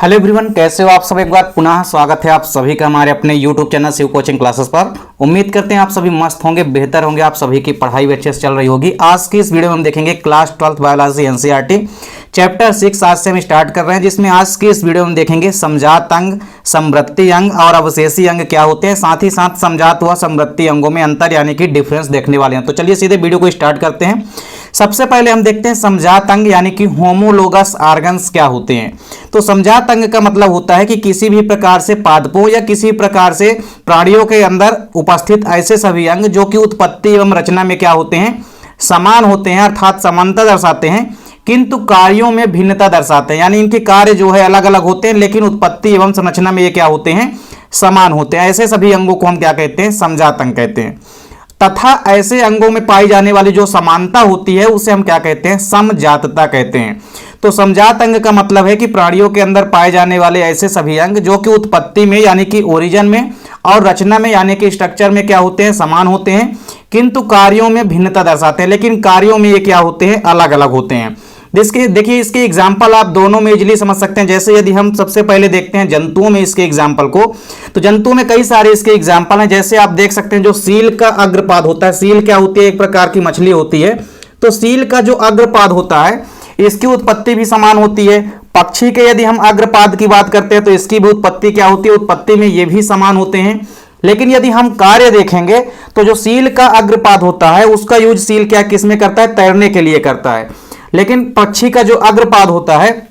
Hello everyone, कैसे हो आप सब। एक बार पुनः स्वागत है आप सभी का हमारे अपने YouTube channel Shiv coaching classes पर। उम्मीद करते हैं आप सभी मस्त होंगे, बेहतर होंगे, आप सभी की पढ़ाई भी अच्छे से चल रही होगी। आज की इस वीडियो में हम देखेंगे class 12th biology NCERT chapter 6 आज से हम स्टार्ट कर रहे हैं, जिसमें आज की इस वीडियो में देखेंगे समजात अंग, समवृत्ति अंग और अवशेषी अंग क्या होते हैं। साथ ही साथ समजात व समवृत्ति अंगों में अंतर यानी कि डिफरेंस देखने वाले हैं। तो चलिए सीधे वीडियो को स्टार्ट करते हैं। सबसे पहले हम देखते हैं समजात अंग यानी कि होमोलोगस ऑर्गन्स क्या होते हैं। तो समजात अंग का मतलब होता है कि किसी भी प्रकार से पादपों या किसी प्रकार से प्राणियों के अंदर उपस्थित ऐसे सभी अंग जो कि उत्पत्ति एवं रचना में क्या होते हैं, समान होते हैं, अर्थात समानता दर्शाते हैं, किंतु कार्यों में भिन्नता दर्शाते हैं। यानी इनके कार्य जो है अलग अलग होते हैं, लेकिन उत्पत्ति एवं संरचना में ये क्या होते हैं, समान होते हैं। ऐसे सभी अंगों को हम क्या कहते हैं, समजात अंग कहते हैं। तथा ऐसे अंगों में पाई जाने वाली जो समानता होती है उसे हम क्या कहते हैं, समजातता कहते हैं। तो समजात अंग का मतलब है कि प्राणियों के अंदर पाए जाने वाले ऐसे सभी अंग जो कि उत्पत्ति में यानी कि ओरिजिन में और रचना में यानी कि स्ट्रक्चर में क्या होते हैं, समान होते हैं, किंतु कार्यों में भिन्नता दर्शाते हैं। लेकिन कार्यों में ये क्या होते हैं, अलग अलग होते हैं। देखिए इसके एग्जाम्पल आप दोनों में इजीली समझ सकते हैं। जैसे यदि हम सबसे पहले देखते हैं जंतुओं में इसके एग्जाम्पल को, तो जंतुओं में कई सारे इसके एग्जाम्पल हैं। जैसे आप देख सकते हैं जो सील का अग्रपाद होता है, सील क्या होती है, एक प्रकार की मछली होती है। तो सील का जो अग्रपाद होता है इसकी उत्पत्ति भी समान होती है। पक्षी के यदि हम अग्रपाद की बात करते हैं तो इसकी भी उत्पत्ति क्या होती है, उत्पत्ति में ये भी समान होते हैं। लेकिन यदि हम कार्य देखेंगे तो जो सील का अग्रपाद होता है उसका यूज सील क्या किस में करता है, तैरने के लिए करता है। लेकिन पक्षी का जो अग्रपाद होता है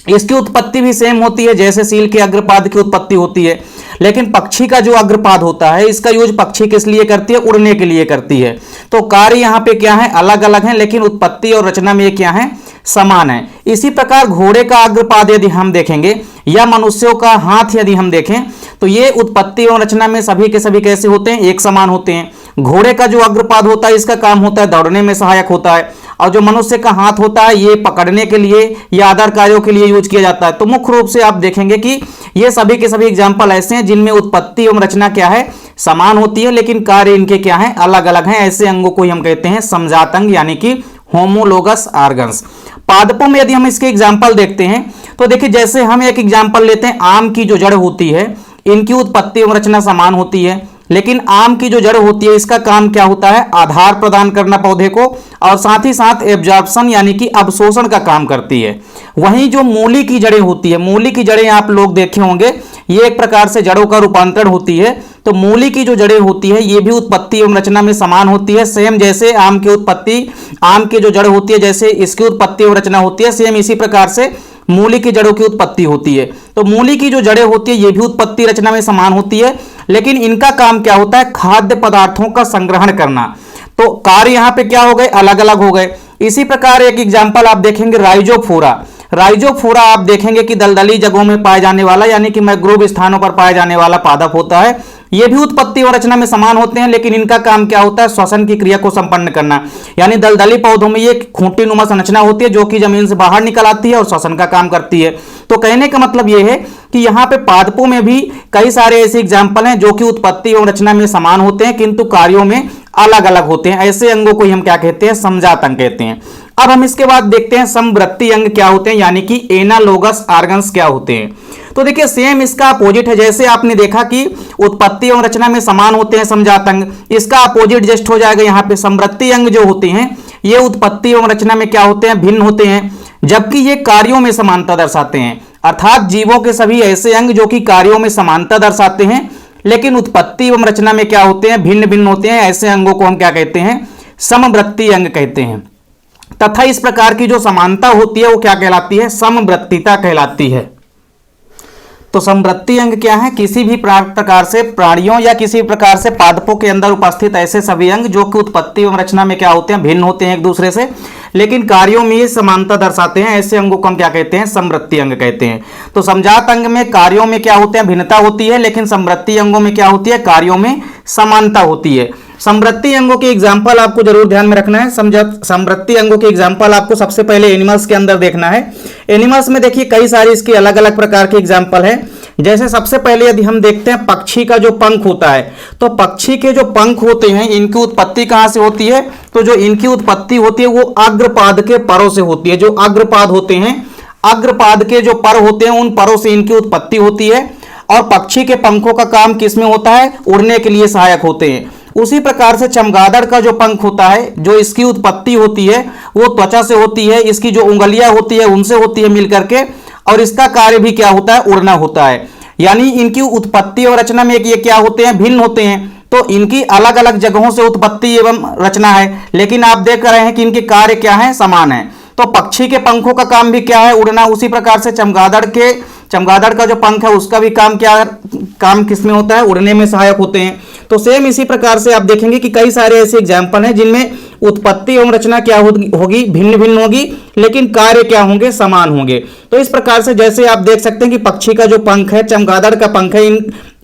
इसकी उत्पत्ति भी सेम होती है जैसे सील के अग्रपाद की उत्पत्ति होती है। लेकिन पक्षी का जो अग्रपाद होता है इसका यूज पक्षी किस लिए करती है, उड़ने के लिए करती है। तो कार्य यहाँ पे क्या है, अलग अलग हैं, लेकिन उत्पत्ति और रचना में क्या है, समान है। इसी प्रकार घोड़े का अग्रपाद यदि हम देखेंगे या मनुष्यों का हाथ यदि हम देखें तो ये उत्पत्ति और रचना में सभी के सभी कैसे होते हैं, एक समान होते हैं। घोड़े का जो अग्रपाद होता है इसका काम होता है दौड़ने में सहायक होता है, और जो मनुष्य का हाथ होता है ये पकड़ने के लिए या अदर कार्यों के लिए यूज किया जाता है। तो मुख्य रूप से आप देखेंगे कि ये सभी के सभी एग्जाम्पल ऐसे हैं जिनमें उत्पत्ति एवं रचना क्या है, समान होती है, लेकिन कार्य इनके क्या है, अलग अलग हैं। ऐसे अंगों को ही हम कहते हैं समजात अंग यानी कि होमोलोगस ऑर्गन्स। पादपों में यदि हम इसके एग्जाम्पल देखते हैं तो देखिए जैसे हम एक एग्जाम्पल लेते हैं, आम की जो जड़ होती है इनकी उत्पत्ति एवं रचना समान होती है। लेकिन आम की जो जड़ होती है इसका काम क्या होता है, आधार प्रदान करना पौधे को, और साथ ही साथ एब्जॉर्प्शन यानी कि अवशोषण का काम करती है। वहीं जो मूली की जड़ें होती है, मूली की जड़ें आप लोग देखे होंगे, ये एक प्रकार से जड़ों का रूपांतरण होती है। तो मूली की जो जड़ें होती है ये भी उत्पत्ति एवं रचना में समान होती है। सेम जैसे आम की उत्पत्ति, आम की जो जड़ होती है जैसे इसकी उत्पत्ति एवं रचना होती है, सेम इसी प्रकार से मूली की जड़ों की उत्पत्ति होती है। तो मूली की जो जड़ें होती है ये भी उत्पत्ति रचना में समान होती है, लेकिन इनका काम क्या होता है, खाद्य पदार्थों का संग्रहण करना। तो कार्य यहाँ पे क्या हो गए, अलग अलग हो गए। इसी प्रकार एक एग्जाम्पल आप देखेंगे राइजोफोरा। राइजोफोरा आप देखेंगे कि दलदली जगहों में पाए जाने वाला यानी कि मैंग्रोव स्थानों पर पाए जाने वाला पादप होता है। ये भी उत्पत्ति और रचना में समान होते हैं, लेकिन इनका काम क्या होता है, श्वसन की क्रिया को संपन्न करना। यानी दलदली पौधों में ये खूंटीनुमा संरचना होती है जो कि जमीन से बाहर निकल आती है और श्वसन का काम करती है। तो कहने का मतलब ये है कि यहाँ पे पादपों में भी कई सारे ऐसे एग्जाम्पल हैं जो कि उत्पत्ति और रचना में समान होते हैं किंतु कार्यों में अलग अलग होते हैं। ऐसे अंगों को हम क्या कहते हैं, समजात अंग कहते हैं। अब हम इसके बाद देखते हैं समवृत्ति अंग क्या होते हैं यानी कि एनालोगस ऑर्गन्स क्या होते हैं। तो देखिए सेम इसका अपोजिट है। जैसे आपने देखा कि उत्पत्ति एवं रचना में समान होते हैं समजात अंग, इसका अपोजिट जस्ट हो जाएगा यहाँ पे समवृत्ति अंग जो होते हैं ये उत्पत्ति एवं रचना में क्या होते हैं, भिन्न होते हैं, जबकि ये कार्यों में समानता दर्शाते हैं। अर्थात जीवों के सभी ऐसे अंग जो कि कार्यों में समानता दर्शाते हैं लेकिन उत्पत्ति एवं रचना में क्या होते हैं, भिन्न भिन्न होते हैं। ऐसे अंगों को हम क्या कहते हैं, समवृत्ति अंग कहते हैं। तथा इस प्रकार की जो समानता होती है वो क्या कहलाती है, समवृत्तिता कहलाती है। तो समवृत्ति अंग क्या है, किसी भी प्रकार से प्राणियों या किसी प्रकार से पादपों के अंदर उपस्थित ऐसे सभी अंग जो कि उत्पत्ति एवं रचना में क्या होते हैं, भिन्न होते हैं एक दूसरे से, लेकिन कार्यों में ये समानता दर्शाते हैं। ऐसे अंगों को हम क्या कहते हैं, समवृत्ति अंग कहते हैं। तो समजात अंग में कार्यों में क्या होते हैं, भिन्नता होती है, लेकिन समवृत्ति अंगों में क्या होती है, कार्यों में समानता होती है। समवृत्ति अंगों के एग्जाम्पल आपको जरूर ध्यान में रखना है। समवृत्ति अंगों के एग्जाम्पल आपको सबसे पहले एनिमल्स के अंदर देखना है। एनिमल्स में देखिए कई सारे इसके अलग अलग प्रकार के एग्जाम्पल हैं। जैसे सबसे पहले यदि हम देखते हैं पक्षी का जो पंख होता है, तो पक्षी के जो पंख होते हैं इनकी उत्पत्ति कहाँ से होती है, तो जो इनकी उत्पत्ति होती है वो अग्रपाद के परों से होती है। जो अग्रपाद होते हैं अग्रपाद के जो पर होते हैं उन परों से इनकी उत्पत्ति होती है। और पक्षी के पंखों का काम किसमें होता है? उड़ने के लिए सहायक होते हैं। उसी प्रकार से चमगादड़ का जो पंख होता है, जो इसकी उत्पत्ति होती है वो त्वचा से होती है, इसकी जो उंगलियां होती है उनसे होती है मिलकर के, और इसका कार्य भी क्या होता है? उड़ना होता है। यानी इनकी उत्पत्ति और रचना में ये क्या होते हैं? भिन्न होते हैं। तो इनकी अलग अलग जगहों से उत्पत्ति एवं रचना है, लेकिन आप देख रहे हैं कि इनके कार्य क्या है? समान है। तो पक्षी के पंखों का काम भी क्या है? उड़ना। उसी प्रकार से चमगादड़ का जो पंख है उसका भी काम क्या है? काम किसमें होता है? उड़ने में सहायक होते हैं। तो सेम इसी प्रकार से आप देखेंगे कि कई सारे ऐसे एग्जाम्पल हैं जिनमें उत्पत्ति एवं रचना क्या होगी? भिन्न भिन्न होगी, लेकिन कार्य क्या होंगे? समान होंगे। तो इस प्रकार से जैसे आप देख सकते हैं कि पक्षी का जो पंख है, चमगादड़ का पंख है,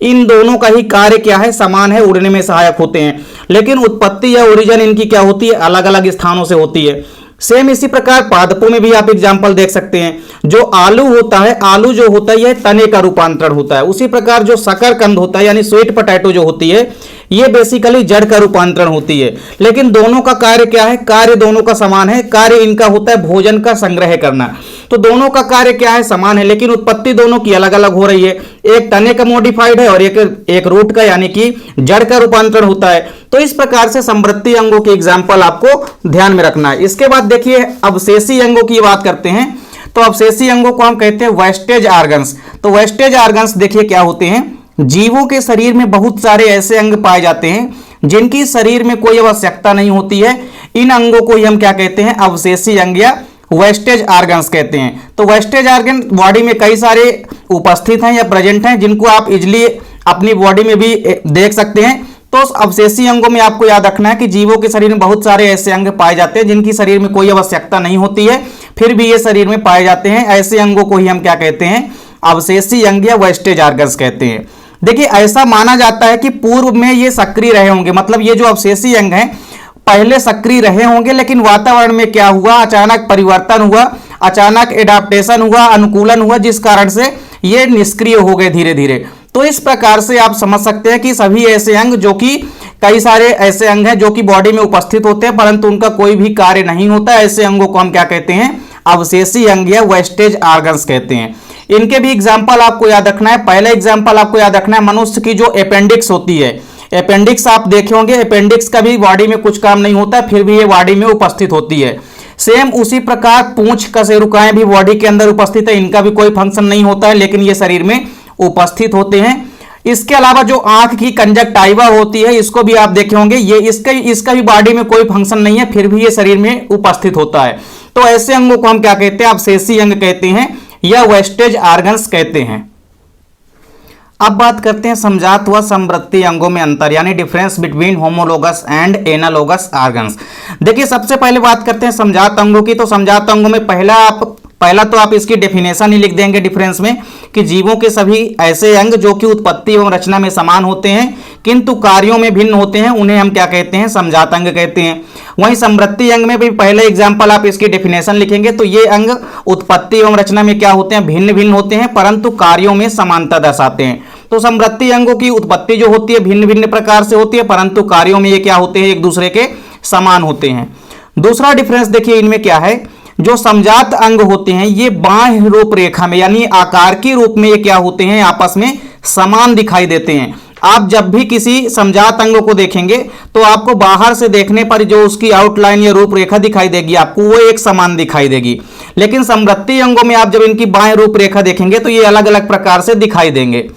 इन दोनों का ही कार्य क्या है? समान है, उड़ने में सहायक होते हैं, लेकिन उत्पत्ति या ओरिजिन इनकी क्या होती है? अलग अलग स्थानों से होती है। सेम इसी प्रकार पादपों में भी आप एग्जाम्पल देख सकते हैं। जो आलू होता है, आलू जो होता है यह तने का रूपांतरण होता है। उसी प्रकार जो शकरकंद होता है यानी स्वीट पोटैटो जो होती है ये बेसिकली जड़ का रूपांतरण होती है। लेकिन दोनों का कार्य क्या है? कार्य दोनों का समान है। कार्य इनका होता है भोजन का संग्रह करना। तो दोनों का कार्य क्या है? समान है, लेकिन उत्पत्ति दोनों की अलग अलग हो रही है। एक तने का मॉडिफाइड है और एक रूट का यानी कि जड़ का रूपांतरण होता है। तो इस प्रकार से समवर्ती अंगों के एग्जाम्पल आपको ध्यान में रखना है। इसके बाद देखिए अवशेषी अंगों की बात करते हैं। तो अवशेषी अंगों को हम कहते हैं वेस्टेज ऑर्गन्स। तो वेस्टेज ऑर्गन्स देखिए क्या होते हैं? जीवों के शरीर में बहुत सारे ऐसे अंग पाए जाते हैं जिनकी शरीर में कोई आवश्यकता नहीं होती है। इन अंगों को ही हम क्या कहते हैं? अवशेषी अंग या वेस्टेज ऑर्गन्स कहते हैं। तो वेस्टेज ऑर्गन बॉडी में कई सारे उपस्थित हैं या प्रेजेंट हैं जिनको आप इजिली अपनी बॉडी में भी देख सकते हैं। तो अवशेषी अंगों में आपको याद रखना है कि जीवों के शरीर में बहुत सारे ऐसे अंग पाए जाते हैं जिनकी शरीर में कोई आवश्यकता नहीं होती है, फिर भी ये शरीर में पाए जाते हैं। ऐसे अंगों को ही हम क्या कहते हैं? अवशेषी अंग या वेस्टेज ऑर्गन्स कहते हैं। देखिए ऐसा माना जाता है कि पूर्व में ये सक्रिय रहे होंगे, मतलब ये जो अवशेषी अंग हैं पहले सक्रिय रहे होंगे, लेकिन वातावरण में क्या हुआ? अचानक परिवर्तन हुआ, अचानक एडाप्टेशन हुआ, अनुकूलन हुआ, जिस कारण से ये निष्क्रिय हो गए धीरे धीरे। तो इस प्रकार से आप समझ सकते हैं कि सभी ऐसे अंग जो कि कई सारे ऐसे अंग हैं जो कि बॉडी में उपस्थित होते हैं परंतु उनका कोई भी कार्य नहीं होता, ऐसे अंगों को हम क्या कहते हैं? अवशेषी अंग या वेस्टेज ऑर्गन्स कहते हैं। इनके भी एग्जाम्पल आपको याद रखना है। पहला एग्जाम्पल आपको याद रखना है मनुष्य की जो अपेंडिक्स होती है। अपेंडिक्स आप देखे होंगे, अपेंडिक्स का भी बॉडी में कुछ काम नहीं होता, फिर भी ये बॉडी में उपस्थित होती है। सेम उसी प्रकार पूंछ कशेरुकाएं भी बॉडी के अंदर उपस्थित है, इनका भी कोई फंक्शन नहीं होता है लेकिन ये शरीर में उपस्थित होते हैं। इसके अलावा जो आंख की कंजक्टाइवा होती है इसको भी आप देखे होंगे, ये इसका भी बॉडी में कोई फंक्शन नहीं है, फिर भी ये शरीर में उपस्थित होता है। तो ऐसे अंगों को हम क्या कहते हैं? अवशेषी अंग कहते हैं या वेस्टेज ऑर्गन्स कहते हैं। अब बात करते हैं समजात व समवर्ती अंगों में अंतर यानी difference between homologous and analogous organs. देखिए सबसे पहले बात करते हैं समजात अंगों की। तो समजात अंगों में पहला तो आप इसकी डेफिनेशन ही लिख देंगे डिफरेंस में कि जीवों के सभी ऐसे अंग जो कि उत्पत्ति एवं रचना में समान होते हैं किंतु कार्यों में भिन्न होते हैं उन्हें हम क्या कहते हैं? समजात अंग कहते हैं। वहीं समवर्ती अंग में भी पहले एग्जाम्पल आप इसकी डेफिनेशन लिखेंगे तो ये अंग उत्पत्ति एवं रचना में क्या होते हैं? भिन्न भिन्न होते हैं परंतु कार्यों में समानता दर्शाते हैं। तो समवर्ती अंगों की उत्पत्ति जो होती है भिन्न भिन्न प्रकार से होती है परंतु कार्यों में ये क्या होते हैं? एक दूसरे के समान होते हैं। दूसरा डिफरेंस देखिए इनमें क्या है? जो समजात अंग होते हैं ये बाह्य रूपरेखा में यानी आकार के रूप में ये क्या होते हैं? आपस में समान दिखाई देते हैं। आप जब भी किसी समजात अंगों को देखेंगे तो आपको बाहर से देखने पर जो उसकी आउटलाइन या रूपरेखा दिखाई देगी आपको वो एक समान दिखाई देगी, लेकिन समवर्ती अंगों में आप जब इनकी बाह्य रूपरेखा देखेंगे तो ये अलग अलग प्रकार से दिखाई देंगे।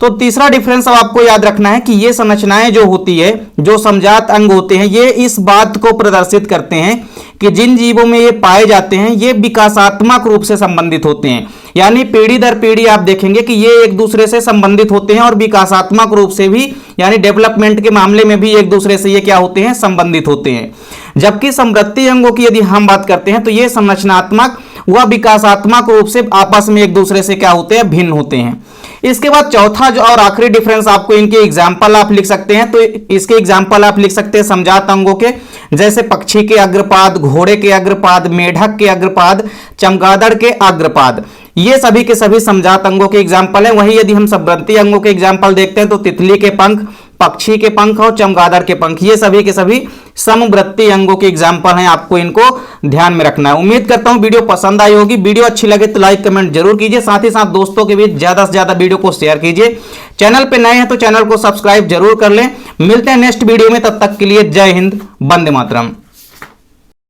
तो तीसरा डिफरेंस अब आपको याद रखना है कि ये संरचनाएं जो होती है, जो समजात अंग होते हैं, ये इस बात को प्रदर्शित करते हैं कि जिन जीवों में ये पाए जाते हैं ये विकासात्मक रूप से संबंधित होते हैं। यानी पीढ़ी दर पीढ़ी आप देखेंगे कि ये एक दूसरे से संबंधित होते हैं और विकासात्मक रूप से भी यानी डेवलपमेंट के मामले में भी एक दूसरे से ये क्या होते हैं? संबंधित होते हैं। जबकि समवर्ती अंगों की यदि हम बात करते हैं तो ये संरचनात्मक व विकासात्मक रूप से आपस में एक दूसरे से क्या होते हैं? भिन्न होते हैं। इसके बाद चौथा जो और आखिरी डिफरेंस आपको इनके एग्जाम्पल आप लिख सकते हैं। तो इसके एग्जाम्पल आप लिख सकते हैं समजात अंगों के, जैसे पक्षी के अग्रपाद, घोड़े के अग्रपाद, मेढक के अग्रपाद, चमगादड़ के अग्रपाद, ये सभी के सभी समजात अंगों के एग्जाम्पल हैं। वहीं यदि हम समवर्ती अंगों के एग्जाम्पल देखते हैं तो तितली के पंख, पक्षी के पंख और चमगादड़ के पंख, ये सभी के सभी समवृत्तीय अंगों के एग्जाम्पल हैं, आपको इनको ध्यान में रखना है। उम्मीद करता हूं वीडियो पसंद आई होगी। वीडियो अच्छी लगे तो लाइक कमेंट जरूर कीजिए, साथ ही साथ दोस्तों के बीच ज्यादा से ज्यादा वीडियो को शेयर कीजिए। चैनल पे नए हैं तो चैनल को सब्सक्राइब जरूर कर लें। मिलते हैं नेक्स्ट वीडियो में, तब तक के लिए जय हिंद, वंदे मातरम।